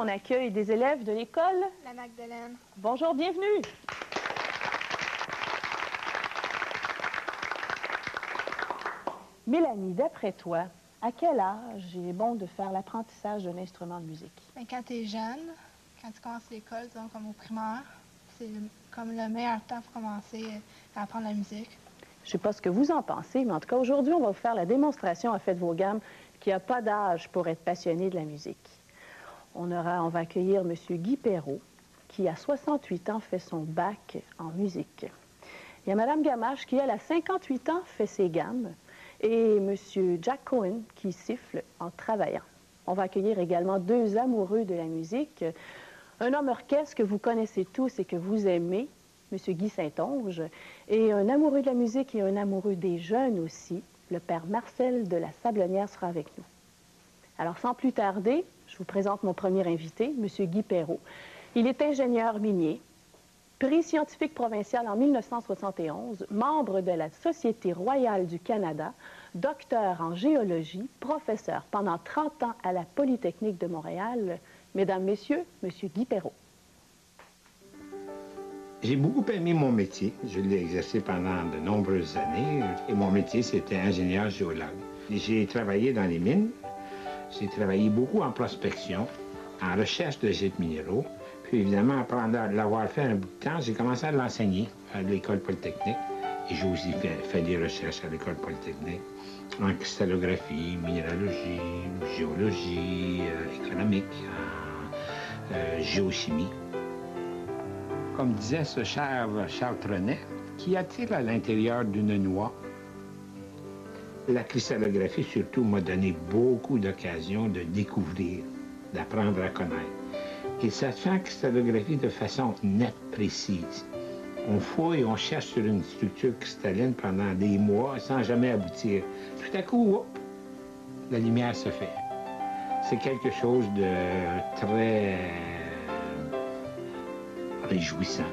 on accueille des élèves de l'école La Magdeleine. Bonjour, bienvenue. Mélanie, d'après toi, à quel âge il est bon de faire l'apprentissage d'un instrument de musique? Ben, quand tu es jeune, quand tu commences l'école, comme au primaire, c'est comme le meilleur temps pour commencer à apprendre la musique. Je ne sais pas ce que vous en pensez, mais en tout cas, aujourd'hui, on va vous faire la démonstration à Faites vos gammes qu'il n'y a pas d'âge pour être passionné de la musique. On va accueillir M. Guy Perrault, qui à 68 ans fait son bac en musique. Il y a Mme Gamache, qui elle, à 58 ans fait ses gammes, et M. Jack Cohen, qui siffle en travaillant. On va accueillir également deux amoureux de la musique. Un homme orchestre que vous connaissez tous et que vous aimez, M. Guy Saint-Onge, et un amoureux de la musique et un amoureux des jeunes aussi, le père Marcel de la Sablonnière sera avec nous. Alors, sans plus tarder, je vous présente mon premier invité, M. Guy Perrault. Il est ingénieur minier, prix scientifique provincial en 1971, membre de la Société royale du Canada, docteur en géologie, professeur pendant 30 ans à la Polytechnique de Montréal. Mesdames, Messieurs, M. Guy Perrault. J'ai beaucoup aimé mon métier. Je l'ai exercé pendant de nombreuses années. Et mon métier, c'était ingénieur géologue. J'ai travaillé dans les mines. J'ai travaillé beaucoup en prospection, en recherche de gîtes minéraux. Puis évidemment, après l'avoir fait un bout de temps, j'ai commencé à l'enseigner à l'école polytechnique. Et j'ai aussi fait des recherches à l'école polytechnique en cristallographie, minéralogie, géologie, économique, géochimie. Comme disait ce cher Charles Trenet, qu'y a-t-il à l'intérieur d'une noix? La cristallographie, surtout, m'a donné beaucoup d'occasions de découvrir, d'apprendre à connaître. Et ça se fait en cristallographie de façon nette, précise. On fouille, on cherche sur une structure cristalline pendant des mois sans jamais aboutir. Tout à coup, hop, la lumière se fait. C'est quelque chose de très réjouissant.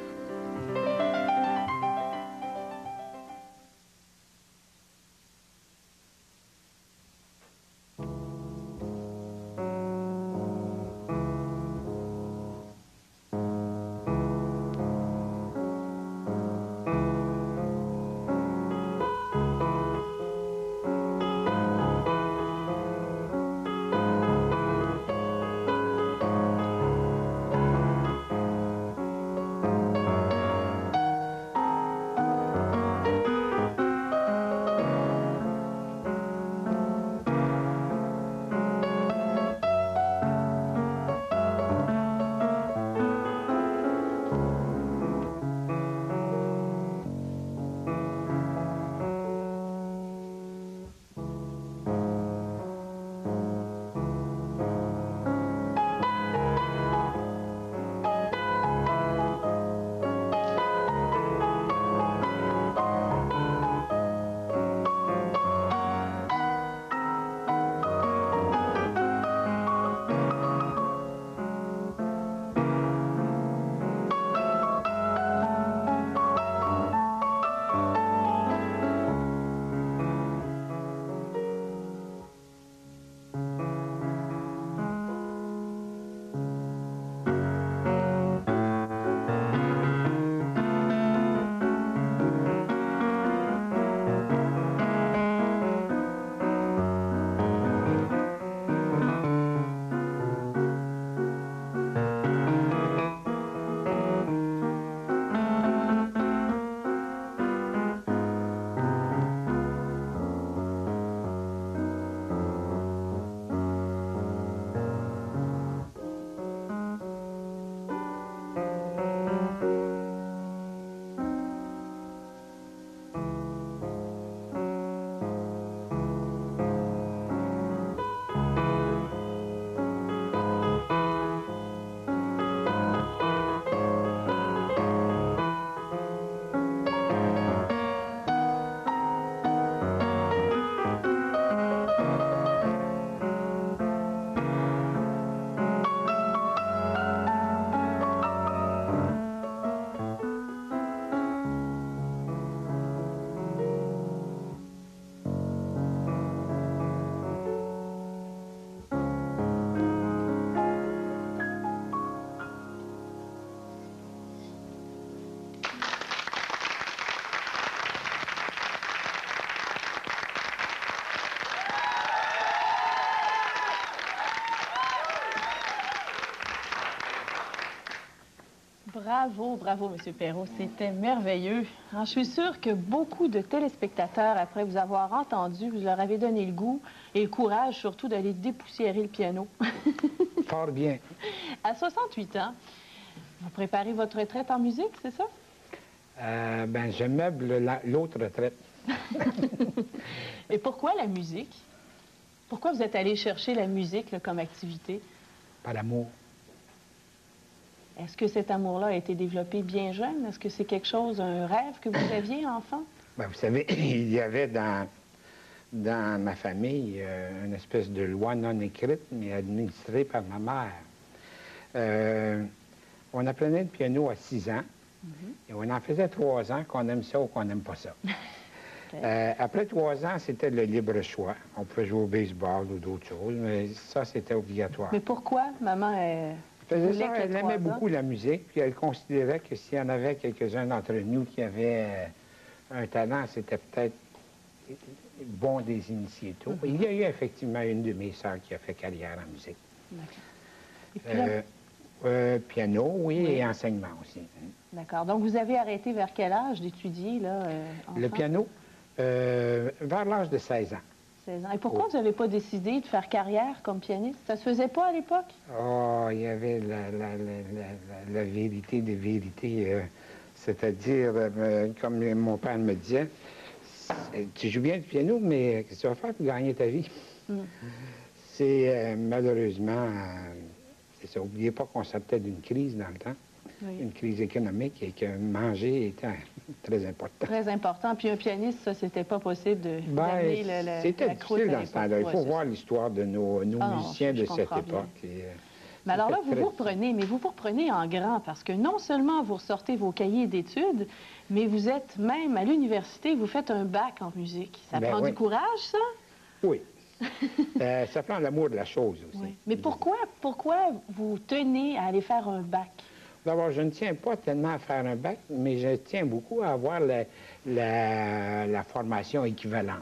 Bravo, bravo, M. Perrault. C'était merveilleux. Je suis sûre que beaucoup de téléspectateurs, après vous avoir entendu, vous leur avez donné le goût et le courage, surtout, d'aller dépoussiérer le piano. Fort bien. À 68 ans, vous préparez votre retraite en musique, c'est ça? Ben, je meuble l'autre retraite. Et pourquoi la musique? Pourquoi vous êtes allé chercher la musique là, comme activité? Par amour. Est-ce que cet amour-là a été développé bien jeune? Est-ce que c'est quelque chose, un rêve que vous aviez, enfant? Ben, vous savez, il y avait dans ma famille une espèce de loi non écrite, mais administrée par ma mère. On apprenait le piano à 6 ans, et on en faisait 3 ans qu'on aime ça ou qu'on n'aime pas ça. Après 3 ans, c'était le libre choix. On pouvait jouer au baseball ou d'autres choses, mais ça, c'était obligatoire. Mais pourquoi, maman, Elle aimait beaucoup la musique, puis elle considérait que s'il y en avait quelques-uns d'entre nous qui avaient un talent, c'était peut-être bon des initier tôt. Il y a eu effectivement une de mes sœurs qui a fait carrière en musique. Piano, oui, et enseignement aussi. D'accord. Donc, vous avez arrêté vers quel âge d'étudier, là, Le piano, vers l'âge de 16 ans. 16 ans. Et pourquoi vous n'avez pas décidé de faire carrière comme pianiste? Ça se faisait pas à l'époque? Oh, il y avait la vérité des vérités. C'est-à-dire, comme mon père me disait, tu joues bien du piano, mais qu'est-ce que tu vas faire pour gagner ta vie? C'est malheureusement, c'est ça. N'oubliez pas qu'on sortait d'une crise dans le temps. Oui. Une crise économique et que manger était très important. Très important. Puis un pianiste, ça, c'était pas possible de d'amener c'était difficile dans ce temps-là. Il faut voir l'histoire de nos musiciens de cette époque. Mais alors là, vous vous reprenez en grand, parce que non seulement vous ressortez vos cahiers d'études, mais vous êtes même à l'université, vous faites un bac en musique. Ça prend du courage, ça? Oui. Ça prend l'amour de la chose aussi. Oui. Mais pourquoi vous tenez à aller faire un bac? D'abord, je ne tiens pas tellement à faire un bac, mais je tiens beaucoup à avoir la formation équivalente.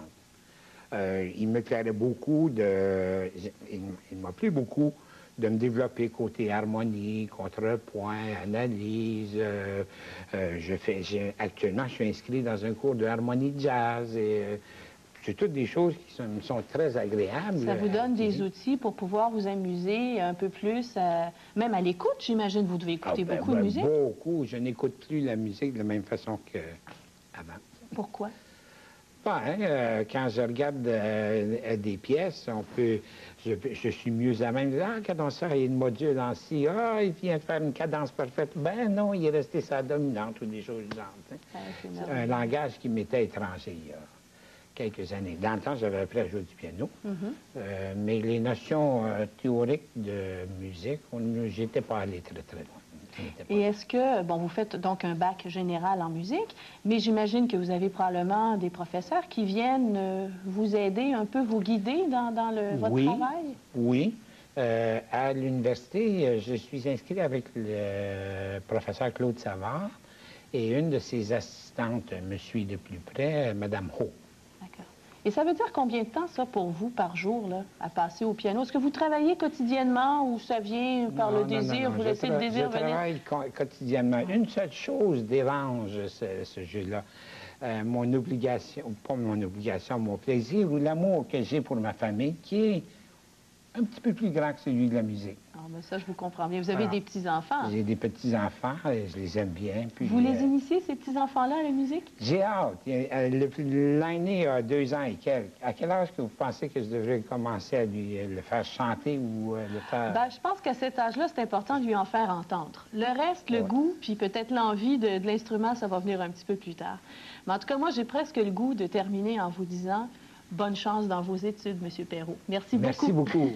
Il me plairait beaucoup il m'a plu beaucoup de me développer côté harmonie, contrepoint, analyse. Actuellement, je suis inscrit dans un cours de harmonie de jazz et c'est toutes des choses qui me sont très agréables. Ça vous donne des outils pour pouvoir vous amuser un peu plus, même à l'écoute, j'imagine. Vous devez écouter beaucoup de musique. Beaucoup. Je n'écoute plus la musique de la même façon qu'avant. Pourquoi? Quand je regarde des pièces, je suis mieux à même. Ah, quand ça, il y a une module en si. Ah, il vient de faire une cadence parfaite. Ben non, il est resté sa dominante ou des choses du genre. C'est un langage qui m'était étranger il y a quelques années. Dans le temps, j'avais appris à jouer du piano, mais les notions théoriques de musique, j'étais pas allé très, très loin. Et est-ce que, bon, vous faites donc un bac général en musique, mais j'imagine que vous avez probablement des professeurs qui viennent vous aider, un peu vous guider dans votre travail? Oui. À l'université, je suis inscrit avec le professeur Claude Savard et une de ses assistantes me suit de plus près, Mme Ho. D'accord. Et ça veut dire combien de temps, ça, pour vous, par jour, là, à passer au piano? Est-ce que vous travaillez quotidiennement ou ça vient par le désir? Vous laissez le désir venir? Je travaille quotidiennement. Une seule chose dérange ce jeu-là. Mon obligation, pas mon obligation, mon plaisir ou l'amour que j'ai pour ma famille, qui est un petit peu plus grand que celui de la musique. Ah, ben ça, je vous comprends bien. Vous avez des petits-enfants? J'ai des petits-enfants et je les aime bien. Puis, vous les initiez, ces petits-enfants-là, à la musique? J'ai hâte. L'aîné a 2 ans et quelques. À quel âge que vous pensez que je devrais commencer à le faire chanter ou le faire... Ben, je pense qu'à cet âge-là, c'est important de lui en faire entendre. Le reste, le goût, puis peut-être l'envie de l'instrument, ça va venir un petit peu plus tard. Mais en tout cas, moi, j'ai presque le goût de terminer en vous disant bonne chance dans vos études, M. Perrault. Merci beaucoup. Merci beaucoup.